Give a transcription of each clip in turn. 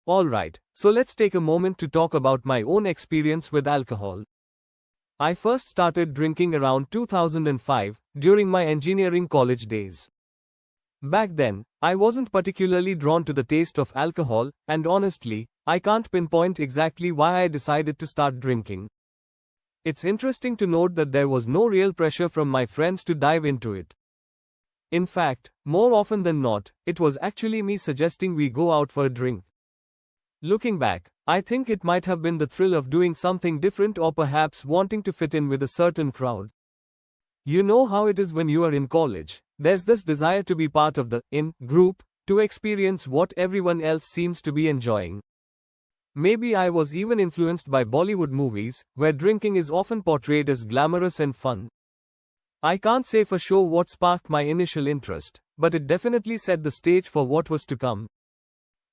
Alright, so let's take a moment to talk about my own experience with alcohol. I first started drinking around 2005, during my engineering college days. Back then, I wasn't particularly drawn to the taste of alcohol, and honestly, I can't pinpoint exactly why I decided to start drinking. It's interesting to note that there was no real pressure from my friends to dive into it. In fact, more often than not, it was actually me suggesting we go out for a drink. Looking back, I think it might have been the thrill of doing something different or perhaps wanting to fit in with a certain crowd. You know how it is when you are in college, there's this desire to be part of the in-group, to experience what everyone else seems to be enjoying. Maybe I was even influenced by Bollywood movies, where drinking is often portrayed as glamorous and fun. I can't say for sure what sparked my initial interest, but it definitely set the stage for what was to come.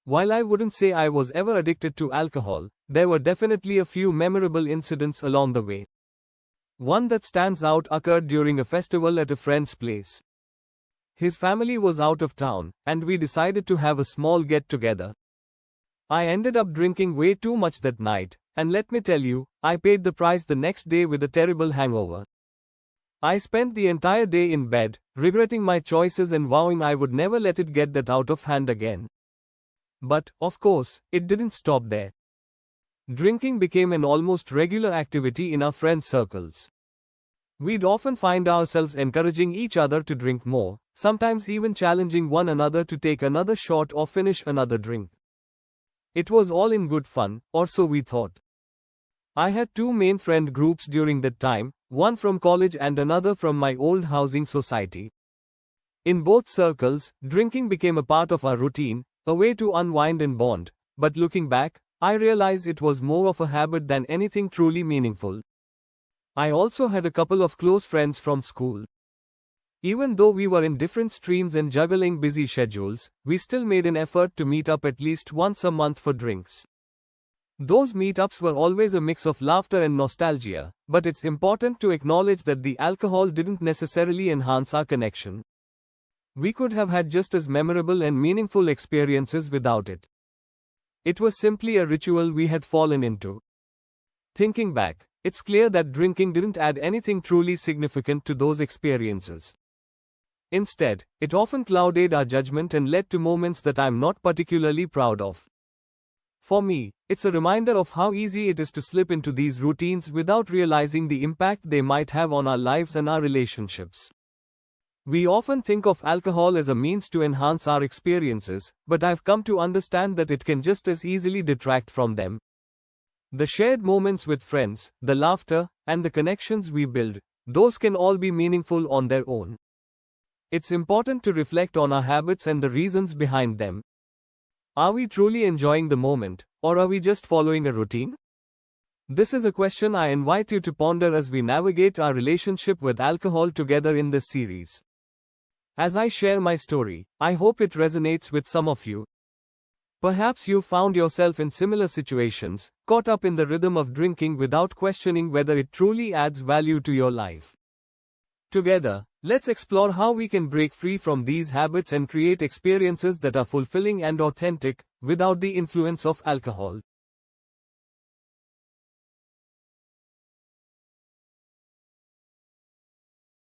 While I wouldn't say I was ever addicted to alcohol, there were definitely a few memorable incidents along the way. One that stands out occurred during a festival at a friend's place. His family was out of town, and we decided to have a small get-together. I ended up drinking way too much that night, and let me tell you, I paid the price the next day with a terrible hangover. I spent the entire day in bed, regretting my choices and vowing I would never let it get that out of hand again. But, of course, it didn't stop there. Drinking became an almost regular activity in our friend circles. We'd often find ourselves encouraging each other to drink more, sometimes even challenging one another to take another shot or finish another drink. It was all in good fun, or so we thought. I had two main friend groups during that time, one from college and another from my old housing society. In both circles, drinking became a part of our routine, a way to unwind and bond, but looking back, I realize it was more of a habit than anything truly meaningful. I also had a couple of close friends from school. Even though we were in different streams and juggling busy schedules, we still made an effort to meet up at least once a month for drinks. Those meetups were always a mix of laughter and nostalgia, but it's important to acknowledge that the alcohol didn't necessarily enhance our connection. We could have had just as memorable and meaningful experiences without it. It was simply a ritual we had fallen into. Thinking back, it's clear that drinking didn't add anything truly significant to those experiences. Instead, it often clouded our judgment and led to moments that I'm not particularly proud of. For me, it's a reminder of how easy it is to slip into these routines without realizing the impact they might have on our lives and our relationships. We often think of alcohol as a means to enhance our experiences, but I've come to understand that it can just as easily detract from them. The shared moments with friends, the laughter, and the connections we build, those can all be meaningful on their own. It's important to reflect on our habits and the reasons behind them. Are we truly enjoying the moment, or are we just following a routine? This is a question I invite you to ponder as we navigate our relationship with alcohol together in this series. As I share my story, I hope it resonates with some of you. Perhaps you found yourself in similar situations, caught up in the rhythm of drinking without questioning whether it truly adds value to your life. Together, let's explore how we can break free from these habits and create experiences that are fulfilling and authentic, without the influence of alcohol.